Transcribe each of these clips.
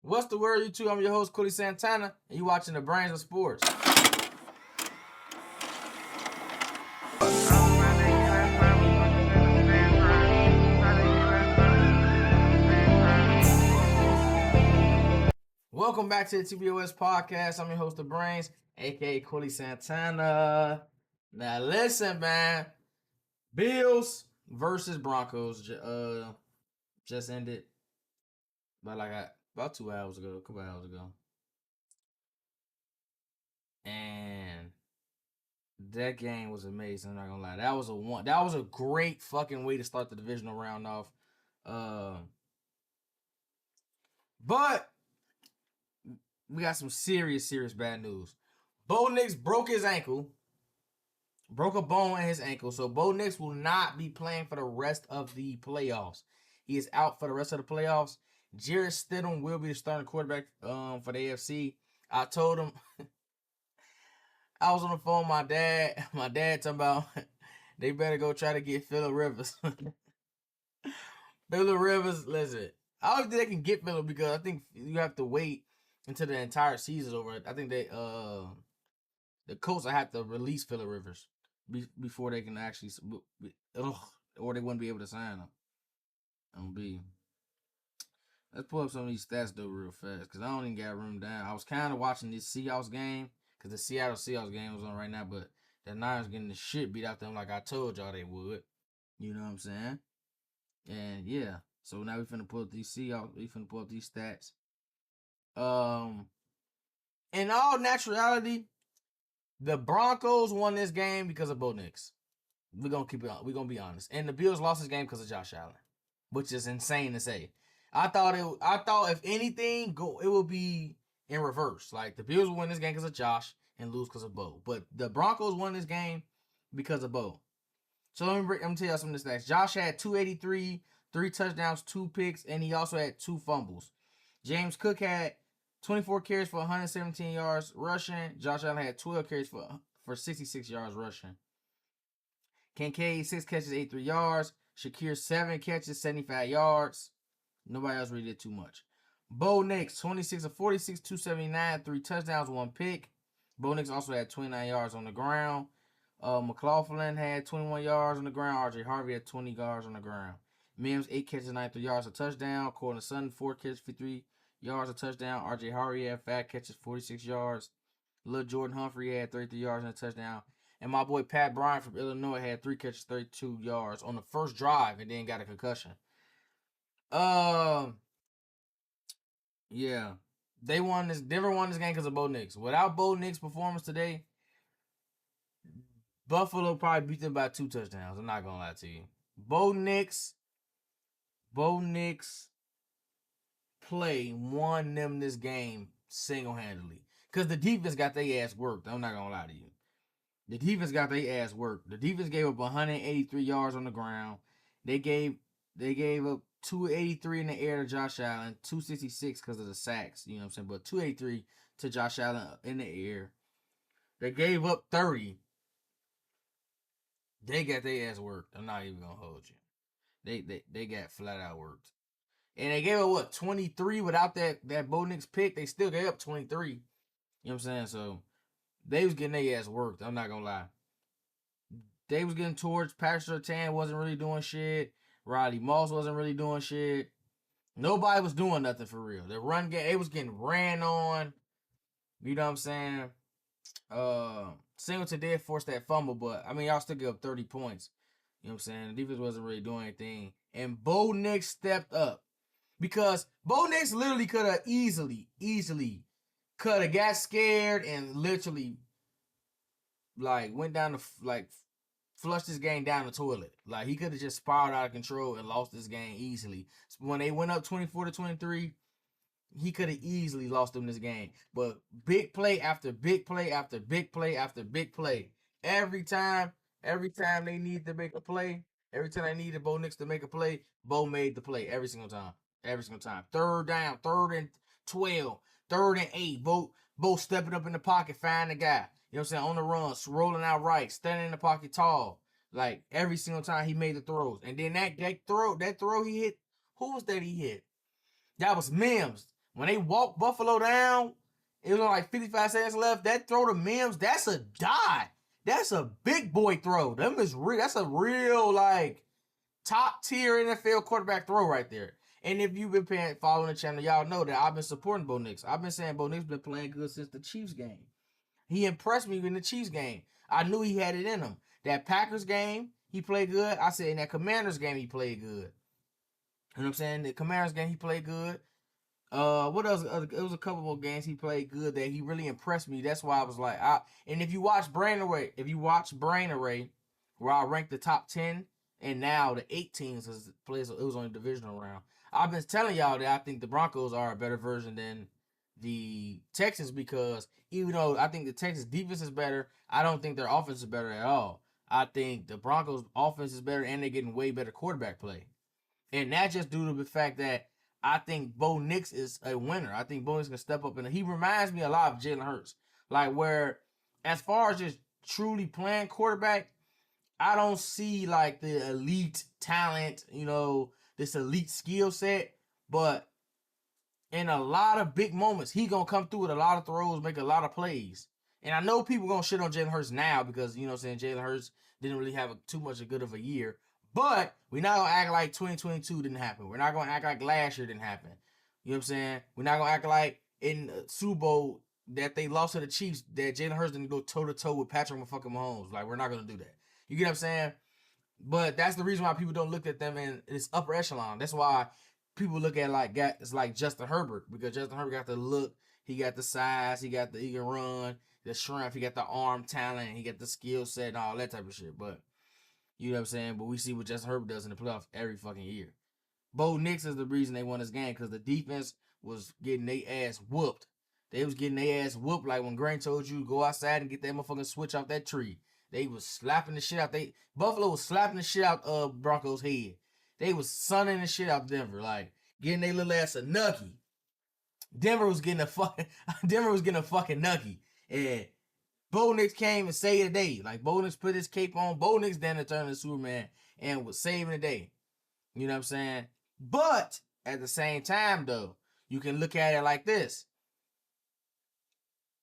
What's the word, YouTube? I'm your host, Quillysantana, and you watching the Brains of Sports. Welcome back to the TBOS podcast. I'm your host, The Brains, aka Quillysantana. Now listen, man. Bills versus Broncos just ended about 2 hours ago, a couple hours ago. And that game was amazing, I'm not gonna lie. That was a great fucking way to start the divisional round off. But we got some serious bad news. Bo Nix broke his ankle. Broke a bone in his ankle. So Bo Nix will not be playing for the rest of the playoffs. He is out for the rest of the playoffs. Jarrett Stidham will be the starting quarterback for the AFC. I told him I was on the phone with my dad. My dad talking about they better go try to get Phillip Rivers. Phillip Rivers, listen. I don't think they can get Phillip because I think you have to wait until the entire season's over. I think the Colts will have to release Phillip Rivers before they can actually, or they wouldn't be able to sign him. Let's pull up some of these stats though real fast because I don't even got room down. I was kind of watching this Seahawks game because the Seattle Seahawks game was on right now, but the Niners getting the shit beat out them like I told y'all they would. You know what I'm saying? And yeah, so now we finna pull up these Seahawks. We finna pull up these stats. In all naturality, the Broncos won this game because of Bo Nix. We're gonna keep it on. We're gonna be honest. And the Bills lost this game because of Josh Allen, which is insane to say. I thought if anything, it would be in reverse. Like the Bills will win this game because of Josh and lose because of Bo. But the Broncos won this game because of Bo. So let me tell you some of the stats. Josh had 283, 3 touchdowns, 2 picks, and he also had 2 fumbles. James Cook had 24 carries for 117 yards rushing. Josh Allen had 12 carries for 66 yards rushing. Kincaid, 6 catches, 83 yards. Shakir, 7 catches, 75 yards. Nobody else really did too much. Bo Nix, 26 of 46, 279, 3 touchdowns, 1 pick. Bo Nix also had 29 yards on the ground. McLaughlin had 21 yards on the ground. RJ Harvey had 20 yards on the ground. Mims, 8 catches, 93 yards, a touchdown. Cortland Sutton, 4 catches, 53 yards, a touchdown. RJ Harvey had 5 catches, 46 yards. Lil Jordan Humphrey had 33 yards and a touchdown. And my boy Pat Bryant from Illinois had 3 catches, 32 yards on the first drive and then got a concussion. Yeah. Denver won this game because of Bo Nix. Without Bo Nix' performance today, Buffalo probably beat them by 2 touchdowns. I'm not gonna lie to you. Bo Nix play won them this game single-handedly. Because the defense got their ass worked. I'm not gonna lie to you. The defense got their ass worked. The defense gave up 183 yards on the ground. They gave up 283 in the air to Josh Allen, 266 because of the sacks, you know what I'm saying? But 283 to Josh Allen in the air. They gave up 30. They got their ass worked. I'm not even gonna hold you. They got flat out worked. And they gave up 23 without that Bo Nix pick. They still gave up 23. You know what I'm saying? So they was getting their ass worked. I'm not gonna lie. They was getting towards Patrick Surtain wasn't really doing shit. Riley Moss wasn't really doing shit. Nobody was doing nothing for real. The run game, it was getting ran on. You know what I'm saying? Singleton did force that fumble, but I mean, y'all still give up 30 points. You know what I'm saying? The defense wasn't really doing anything. And Bo Nix stepped up. Because Bo Nix literally could have easily could have got scared and literally went down to flushed this game down the toilet. Like he could have just spiraled out of control and lost this game easily. When they went up 24-23, he could have easily lost them this game. But big play after big play after big play after big play. Every time they need to make a play, every time they needed Bo Nix to make a play, Bo made the play every single time. Every single time. 3rd down, 3rd and 12, 3rd and 8. Bo stepping up in the pocket, finding the guy. You know what I'm saying? On the run, rolling out right, standing in the pocket tall. Like every single time he made the throws. And then that throw he hit, who was that he hit? That was Mims. When they walked Buffalo down, it was on like 55 seconds left. That throw to Mims, that's a die. That's a big boy throw. That's a real like top tier NFL quarterback throw right there. And if you've been following the channel, y'all know that I've been supporting Bo Nix. I've been saying Bo Nix been playing good since the Chiefs game. He impressed me in the Chiefs game. I knew he had it in him. That Packers game, he played good. I said in that Commanders game, he played good. You know what I'm saying? The Commanders game, he played good. What else? It was a couple more games he played good that he really impressed me. That's why I was like, and if you watch Brain Array, where I ranked the top 10 and now the 8 teams as plays, it was on a divisional round. I've been telling y'all that I think the Broncos are a better version than the Texans because even though I think the Texans defense is better, I don't think their offense is better at all. I think the Broncos offense is better and they're getting way better quarterback play. And that's just due to the fact that I think Bo Nix is a winner. I think Bo Nix can step up and he reminds me a lot of Jalen Hurts. Like where as far as just truly playing quarterback, I don't see like the elite talent, this elite skill set, but in a lot of big moments, he gonna come through with a lot of throws, make a lot of plays. And I know people gonna shit on Jalen Hurts now because Jalen Hurts didn't really have too much of good of a year. But we're not gonna act like 2022 didn't happen. We're not gonna act like last year didn't happen. You know what I'm saying? We're not gonna act like in Super Bowl that they lost to the Chiefs that Jalen Hurts didn't go toe to toe with Patrick motherfucking Mahomes. Like we're not gonna do that. You get what I'm saying? But that's the reason why people don't look at them in this upper echelon. That's why people look at it's like Justin Herbert because Justin Herbert got the look, he got the size, he can run, the strength, he got the arm talent, he got the skill set and all that type of shit. But you know what I'm saying? But we see what Justin Herbert does in the playoffs every fucking year. Bo Nix is the reason they won this game because the defense was getting their ass whooped. They was getting their ass whooped like when Grant told you go outside and get that motherfucking switch off that tree. They was slapping the shit out. Buffalo was slapping the shit out of Broncos' head. They was sunning the shit out Denver, like getting their little ass a nuggie. Denver was getting a fucking nuggie. And Bo Nix came and saved the day. Like Bo Nix put his cape on. Bo Nix then turned into Superman and was saving the day. You know what I'm saying? But at the same time, though, you can look at it like this.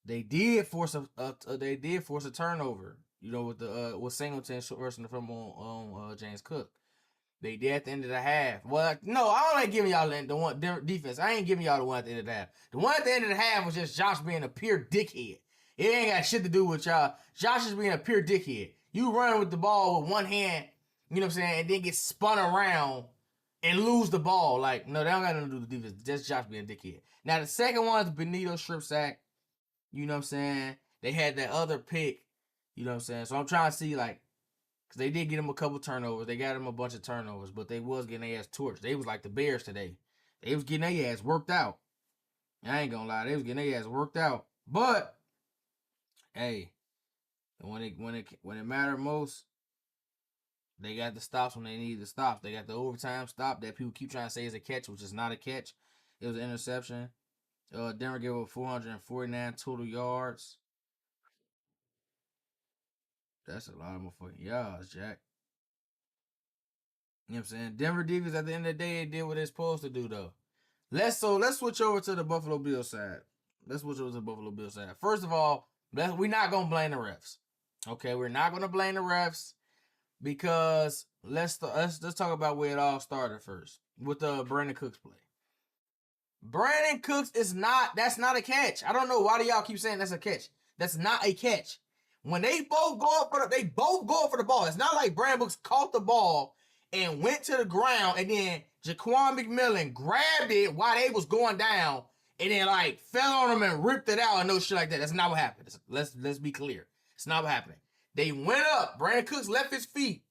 They did force a turnover. With Singleton forcing from on James Cook. They did at the end of the half. Well, no, I ain't giving y'all the one defense. I ain't giving y'all the one at the end of the half. The one at the end of the half was just Josh being a pure dickhead. It ain't got shit to do with y'all. Josh is being a pure dickhead. You run with the ball with one hand, you know what I'm saying, and then get spun around and lose the ball. Like, no, they don't got nothing to do with the defense. Just Josh being a dickhead. Now, the second one is the Benito strip sack. You know what I'm saying? They had that other pick. You know what I'm saying? So I'm trying to see, like, because they did get him a couple turnovers. They got him a bunch of turnovers, but they was getting their ass torched. They was like the Bears today. They was getting their ass worked out. I ain't gonna lie. They was getting their ass worked out. But, hey, when it mattered most, they got the stops when they needed the stops. They got the overtime stop that people keep trying to say is a catch, which is not a catch. It was an interception. Denver gave up 449 total yards. That's a lot of motherfucking yards, Jack. You know what I'm saying? Denver defense, at the end of the day, they did what they're supposed to do, though. Let's switch over to the Buffalo Bills side. First of all, we're not going to blame the refs. Okay, we're not going to blame the refs because let's talk about where it all started first with the Brandon Cooks play. Brandon Cooks that's not a catch. I don't know why do y'all keep saying that's a catch. That's not a catch. When they both go up for the ball. It's not like Brandon Cooks caught the ball and went to the ground and then Jaquan McMillan grabbed it while they was going down and then like fell on him and ripped it out and no shit like that. That's not what happened. Let's be clear. It's not what happened. They went up. Brandon Cooks left his feet.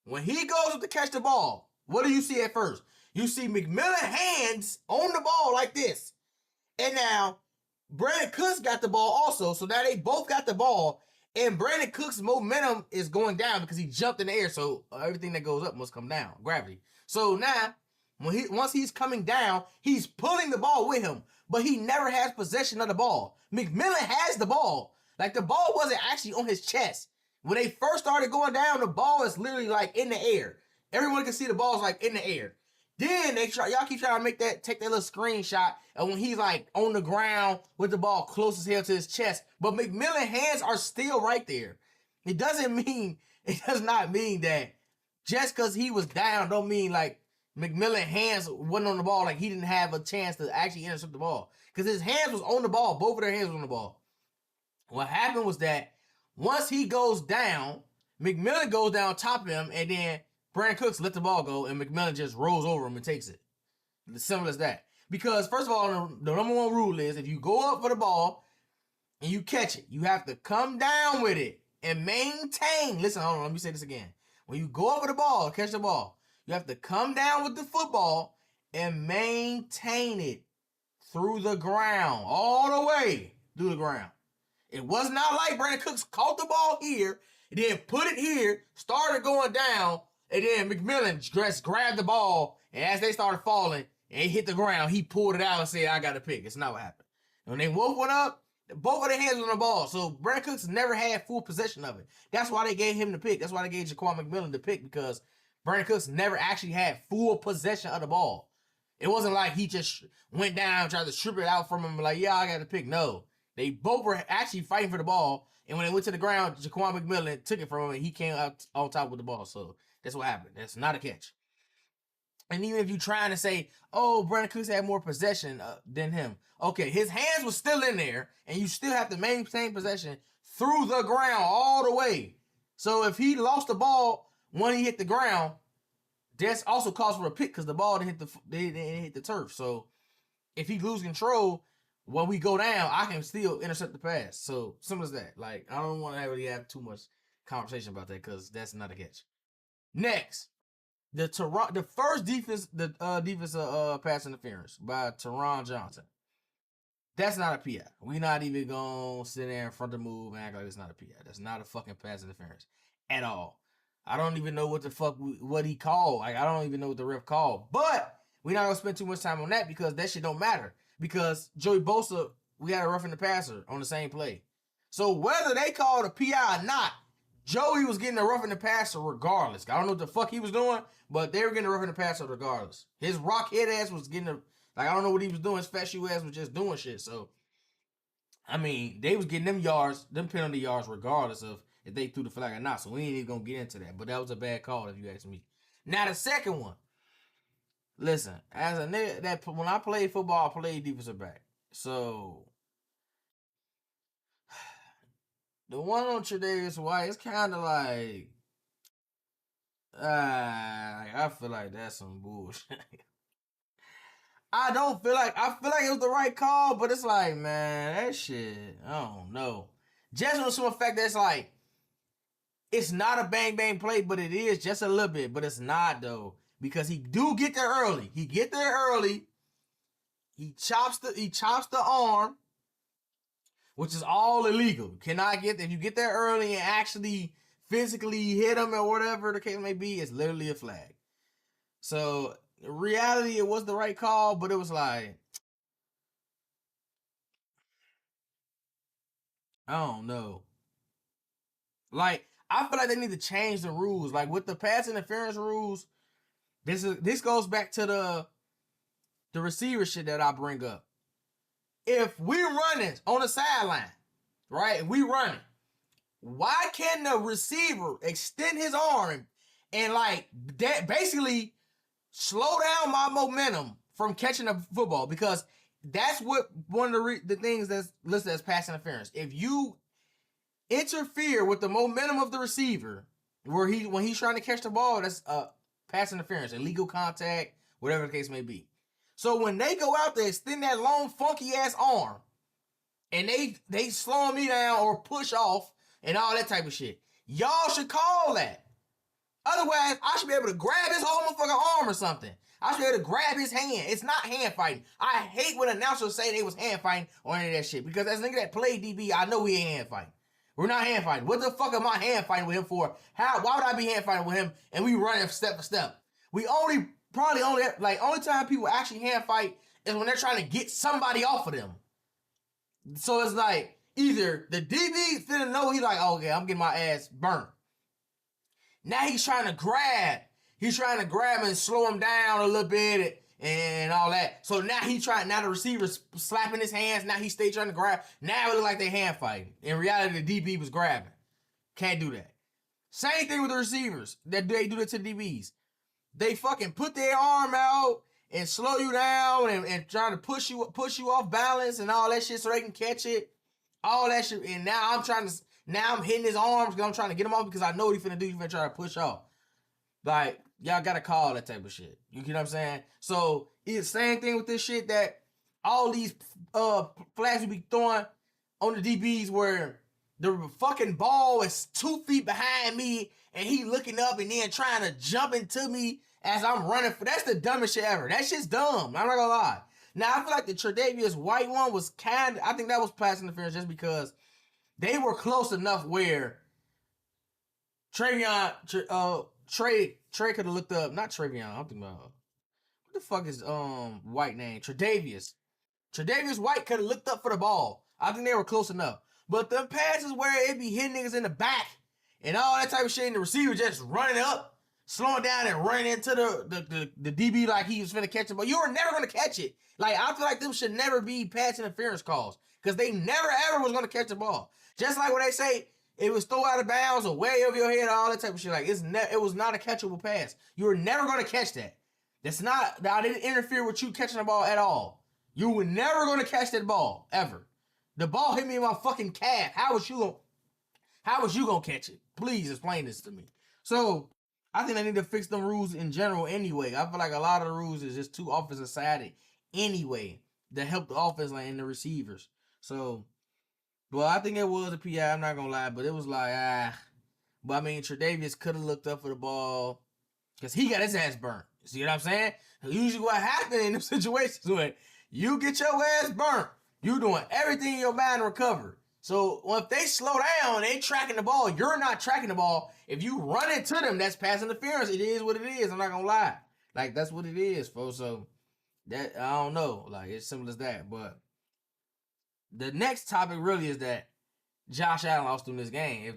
When he goes up to catch the ball, what do you see at first? You see McMillan hands on the ball like this. And now Brandon Cooks got the ball also. So now they both got the ball. And Brandon Cooks' momentum is going down because he jumped in the air. So everything that goes up must come down. Gravity. So now, once he's coming down, he's pulling the ball with him. But he never has possession of the ball. McMillan has the ball. Like the ball wasn't actually on his chest. When they first started going down, the ball is literally like in the air. Everyone can see the ball's like in the air. Then y'all keep trying to take that little screenshot, and when he's like on the ground with the ball close as hell to his chest, but McMillan's hands are still right there. It does not mean that just because he was down don't mean like McMillan's hands wasn't on the ball, like he didn't have a chance to actually intercept the ball. Because his hands was on the ball, both of their hands was on the ball. What happened was that once he goes down, McMillan goes down top of him, and then Brandon Cooks let the ball go, and McMillan just rolls over him and takes it. As simple as that. Because, first of all, the number one rule is if you go up for the ball and you catch it, you have to come down with it and maintain. Listen, hold on, let me say this again. When you go up for the ball, catch the ball, you have to come down with the football and maintain it through the ground, all the way through the ground. It was not like Brandon Cooks caught the ball here, and then put it here, started going down, and then McMillan just grabbed the ball, and as they started falling, and it hit the ground, he pulled it out and said, I got a pick. It's not what happened. And when they both went up, both of their hands were on the ball, so Brandon Cooks never had full possession of it. That's why they gave him the pick. That's why they gave Jaquan McMillan the pick, because Brandon Cooks never actually had full possession of the ball. It wasn't like he just went down and tried to strip it out from him, like, yeah, I got the pick. No. They both were actually fighting for the ball, and when they went to the ground, Jaquan McMillan took it from him, and he came out on top with the ball. So that's what happened. That's not a catch. And even if you're trying to say, oh, Brandon Cooks had more possession than him, okay, his hands were still in there, and you still have to maintain possession through the ground all the way. So if he lost the ball when he hit the ground, that's also cause for a pick because the ball didn't hit the turf. So if he lose control when we go down, I can still intercept the pass. So simple as that. Like, I don't want to really have too much conversation about that because that's not a catch. Next, the first defensive pass interference by Teron Johnson. That's not a PI. We're not even gonna sit there in front of the move and act like it's not a PI. That's not a fucking pass interference at all. I don't even know what the fuck what he called. Like, I don't even know what the ref called. But we're not gonna spend too much time on that because that shit don't matter. Because Joey Bosa, we had a roughing the passer on the same play. So whether they called a PI or not, Joey was getting a roughing the passer regardless. I don't know what the fuck he was doing, but they were getting a roughing the passer regardless. His rockhead ass was getting I don't know what he was doing. His fat shoe ass was just doing shit. So, I mean, they was getting them penalty yards regardless of if they threw the flag or not. So we ain't even gonna get into that. But that was a bad call if you ask me. Now the second one. Listen, as a nigga when I played football, I played defensive back. So the one on Tre'Davious White, it's kind of like, I feel like that's some bullshit. I feel like it was the right call, but it's like, man, that shit, I don't know. Just on some fact that's like, it's not a bang bang play, but it is just a little bit, but it's not though. Because he do get there early. He chops the arm, which is all illegal. If you get there early and actually physically hit him or whatever the case may be, it's literally a flag. So in reality, it was the right call, but it was like, I don't know. Like, I feel like they need to change the rules. Like with the pass interference rules, this goes back to the receiver shit that I bring up. If we're running on the sideline, right? If we running, why can't the receiver extend his arm and like that basically slow down my momentum from catching a football? Because that's what one of the things that's listed as pass interference. If you interfere with the momentum of the receiver, when he's trying to catch the ball, that's pass interference, illegal contact, whatever the case may be. So when they go out there, extend that long, funky ass arm, and they slow me down or push off and all that type of shit, y'all should call that. Otherwise, I should be able to grab his whole motherfucking arm or something. I should be able to grab his hand. It's not hand fighting. I hate when announcers say they was hand fighting or any of that shit. Because as a nigga that played DB, I know we ain't hand fighting. We're not hand fighting. What the fuck am I hand fighting with him for? Why would I be hand fighting with him and we running step for step? We only time people actually hand fight is when they're trying to get somebody off of them. So it's like either the DB finna know he's like, oh, okay, I'm getting my ass burnt. Now he's trying to grab He's trying to grab him and slow him down a little bit and all that. So now now the receiver's slapping his hands. Now he stay trying to grab. Now it look like they hand fighting. In reality, the DB was grabbing. Can't do that. Same thing with the receivers. They do that to the DBs. They fucking put their arm out and slow you down and trying to push you off balance and all that shit so they can catch it. All that shit. And now I'm hitting his arms because I'm trying to get him off because I know what he's finna do. He's finna try to push off. Like, y'all gotta call that type of shit. You know what I'm saying? So, it's the same thing with this shit that all these flags we be throwing on the DBs where the fucking ball is 2 feet behind me and he looking up and then trying to jump into me as I'm running. That's the dumbest shit ever. That shit's dumb. I'm not gonna lie. Now, I feel like the Tre'Davious White one was I think that was pass interference just because they were close enough where Trey could have looked up, not Travion, I'm thinking about, what the fuck is White name? Tre'Davious White could have looked up for the ball. I think they were close enough. But the passes where it be hitting niggas in the back and all that type of shit and the receiver just running up, slowing down and running into the DB like he was finna catch the ball. You were never gonna catch it. Like, I feel like them should never be pass interference calls because they never ever was gonna catch the ball. Just like when they say it was throw out of bounds or way over your head, all that type of shit. Like, it was not a catchable pass. You were never gonna catch that. I didn't interfere with you catching the ball at all. You were never gonna catch that ball ever. The ball hit me in my fucking calf. How was you gonna catch it? Please explain this to me. So, I think they need to fix them rules in general anyway. I feel like a lot of the rules is just too offensive sided anyway to help the offense line and the receivers. So, well, I think it was a PI, I'm not gonna lie, but it was like, But I mean, Tre'Davious could have looked up for the ball because he got his ass burnt. See what I'm saying? Usually what happens in them situations when you get your ass burnt, you doing everything in your mind to recover. So if they slow down, they tracking the ball. You're not tracking the ball. If you run into them, that's pass interference. It is what it is. I'm not gonna lie. Like, that's what it is, folks. So that, I don't know. Like, it's simple as that. But the next topic really is that Josh Allen lost them this game.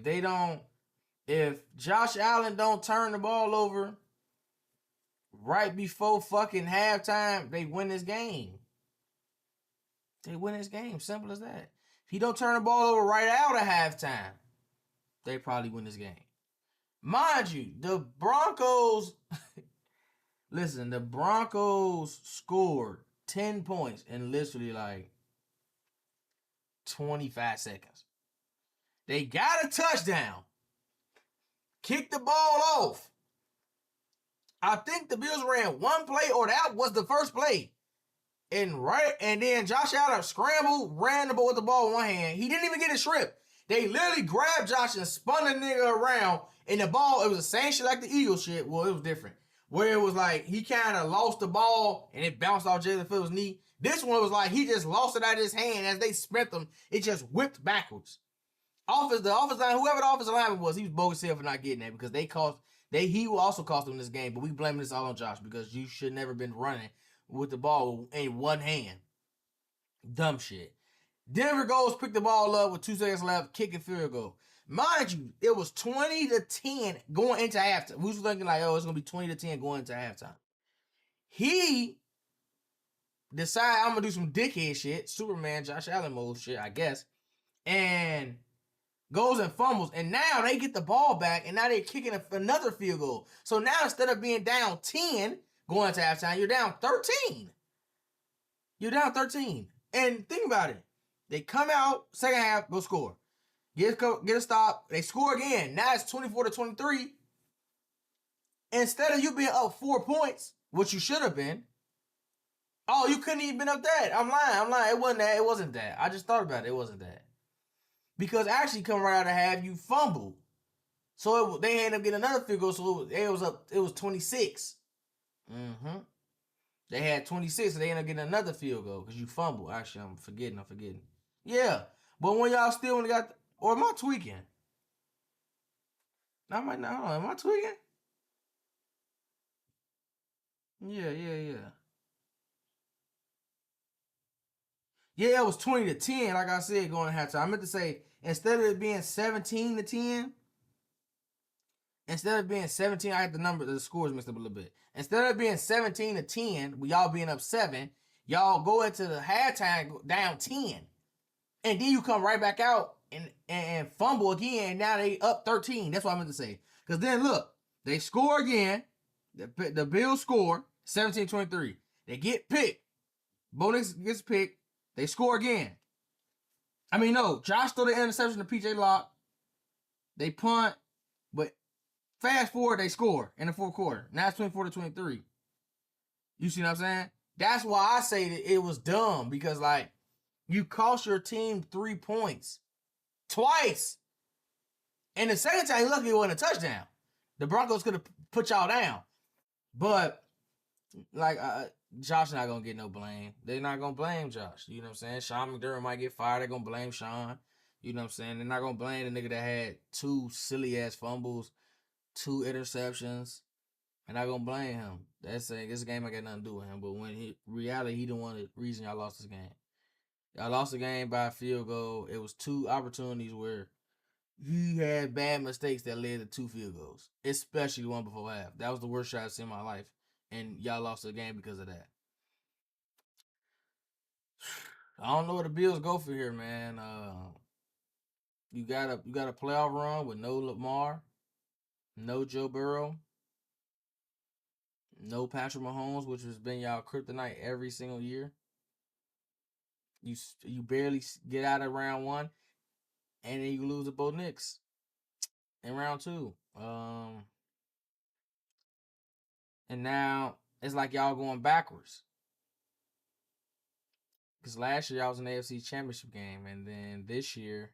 If Josh Allen don't turn the ball over right before fucking halftime, they win this game. They win this game. Simple as that. If he don't turn the ball over right out of halftime, they probably win this game. Mind you, the Broncos, listen, the Broncos scored 10 points in literally like 25 seconds. They got a touchdown. Kicked the ball off. I think the Bills ran one play, or that was the first play. And then Josh Allen scrambled, ran the ball with the ball in one hand. He didn't even get it stripped. They literally grabbed Josh and spun the nigga around. And the ball, it was the same shit like the Eagles shit. Well, it was different. Where it was like he kind of lost the ball and it bounced off Jalen Phillips' knee. This one was like he just lost it out of his hand as they spent them. It just whipped backwards. The offensive line, whoever the offensive lineman was, he was bogus here for not getting that because he will also cost them this game. But we blame this all on Josh because you should never been running with the ball in one hand. Dumb shit. Denver goes pick the ball up with 2 seconds left, kick and field goal. Mind you, it was 20-10 going into halftime. We was thinking like, it's going to be 20-10 going into halftime. He decided I'm going to do some dickhead shit, Superman Josh Allen mode shit, I guess, and goes and fumbles, and now they get the ball back, and now they're kicking another field goal. So now instead of being down 10 going to halftime, you're down 13. You're down 13. And think about it. They come out, second half, go score. Get a stop. They score again. Now it's 24-23. Instead of you being up 4 points, which you should have been. Oh, you couldn't even been up that. I'm lying. It wasn't that. It wasn't that. I just thought about it. It wasn't that. Because actually coming right out of half, you fumbled. So they ended up getting another field goal. So it was 26. Mm-hmm. They had 26, so they ended up getting another field goal because you fumbled. Actually, I'm forgetting. Yeah. But when y'all still only got, or am I tweaking? Am I tweaking? Yeah. Yeah, it was 20-10, like I said, going to halftime. I meant to say, instead of it being 17-10, instead of being 17, I had the scores mixed up a little bit. Instead of being 17-10, with y'all being up 7, y'all go into the halftime down 10. And then you come right back out and fumble again. And now they up 13. That's what I meant to say. Because then look, they score again. The Bills score 17-23. They get picked. Bo Nix gets picked. They score again. I mean, no, Josh threw the interception to PJ Locke. They punt, but fast forward, they score in the fourth quarter. Now it's 24-23. You see what I'm saying? That's why I say that it was dumb, because like you cost your team 3 points twice. And the second time, luckily it wasn't a touchdown. The Broncos could have put y'all down. But like Josh not gonna get no blame. They're not gonna blame Josh. You know what I'm saying? Sean McDermott might get fired. They're gonna blame Sean. You know what I'm saying? They're not gonna blame the nigga that had 2 silly ass fumbles, 2 interceptions. They're not gonna blame him. That's saying this game ain't got nothing to do with him. But when reality, he the one the reason y'all lost this game. Y'all lost the game by a field goal. It was 2 opportunities where he had bad mistakes that led to 2 field goals, especially the one before half. That was the worst shot I've seen in my life, and y'all lost the game because of that. I don't know where the Bills go for here, man. You got a playoff run with no Lamar, no Joe Burrow, no Patrick Mahomes, which has been y'all kryptonite every single year. You barely get out of round 1, and then you lose to Bo Nix in round 2. And now it's like y'all going backwards. Because last year y'all was in the AFC Championship game, and then this year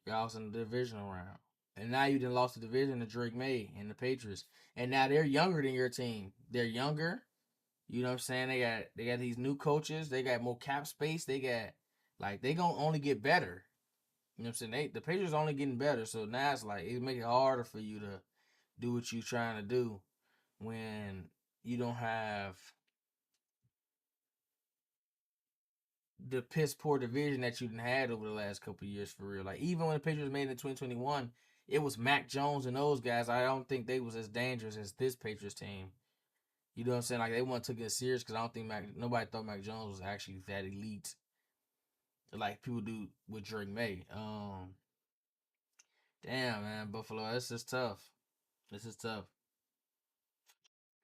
y'all was in the divisional round. And now you done lost the division to Drake May and the Patriots. And now they're younger than your team. They're younger. You know what I'm saying? They got these new coaches. They got more cap space. They gonna only get better. You know what I'm saying? The Patriots only getting better. So now it's like it make it harder for you to do what you're trying to do when you don't have the piss poor division that you had over the last couple of years, for real. Like even when the Patriots made it in 2021, it was Mac Jones and those guys. I don't think they was as dangerous as this Patriots team. You know what I'm saying? Like they weren't taking it serious because I don't think nobody thought Mac Jones was actually that elite, like people do with Drake May. Damn man, Buffalo, this is tough. This is tough.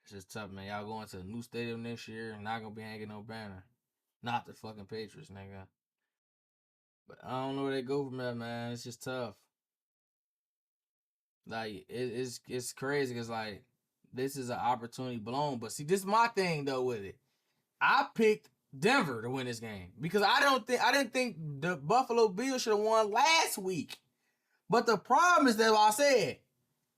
This is tough, man. Y'all going to a new stadium next year. Not gonna be hanging no banner. Not the fucking Patriots, nigga. But I don't know where they go from there, man. It's just tough. Like it's crazy because like this is an opportunity blown. But see, this is my thing though with it. I picked Denver to win this game because I didn't think the Buffalo Bills should have won last week. But the problem is that what I said.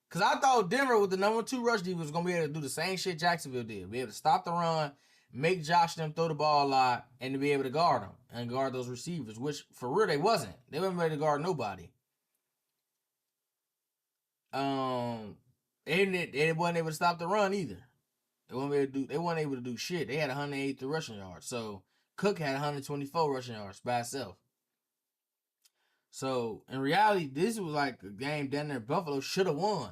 Because I thought Denver with the number 2 rush defense was going to be able to do the same shit Jacksonville did. Be able to stop the run, make Josh them throw the ball a lot, and to be able to guard them and guard those receivers, which for real they wasn't. They weren't able to guard nobody. And they wasn't able to stop the run either. They weren't able to do shit. They had 183 rushing yards. So Cook had 124 rushing yards by itself. So in reality, this was like a game down there Buffalo should have won.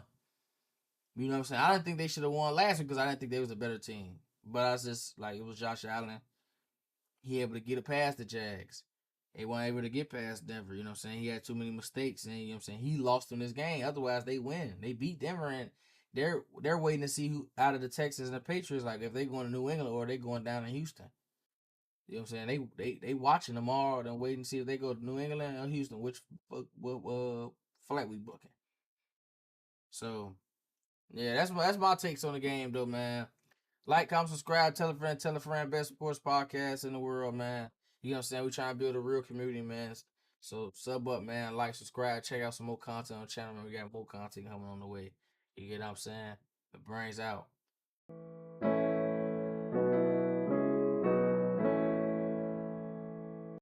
You know what I'm saying? I didn't think they should have won last week because I didn't think they was a better team. But I was just like, it was Josh Allen. He able to get it past the Jags. They weren't able to get past Denver. You know what I'm saying? He had too many mistakes, and you know what I'm saying? He lost in this game. Otherwise, they win. They beat Denver, and they're waiting to see who out of the Texans and the Patriots, like if they going to New England or they going down in Houston. You know what I'm saying? They watching tomorrow and waiting to see if they go to New England or Houston, which flight we booking. So yeah, that's my takes on the game though, man. Like, comment, subscribe, tell a friend, best sports podcast in the world, man. You know what I'm saying? We trying to build a real community, man. So sub up, man. Like, subscribe, check out some more content on the channel, man. We got more content coming on the way. You get what I'm saying? The brains out.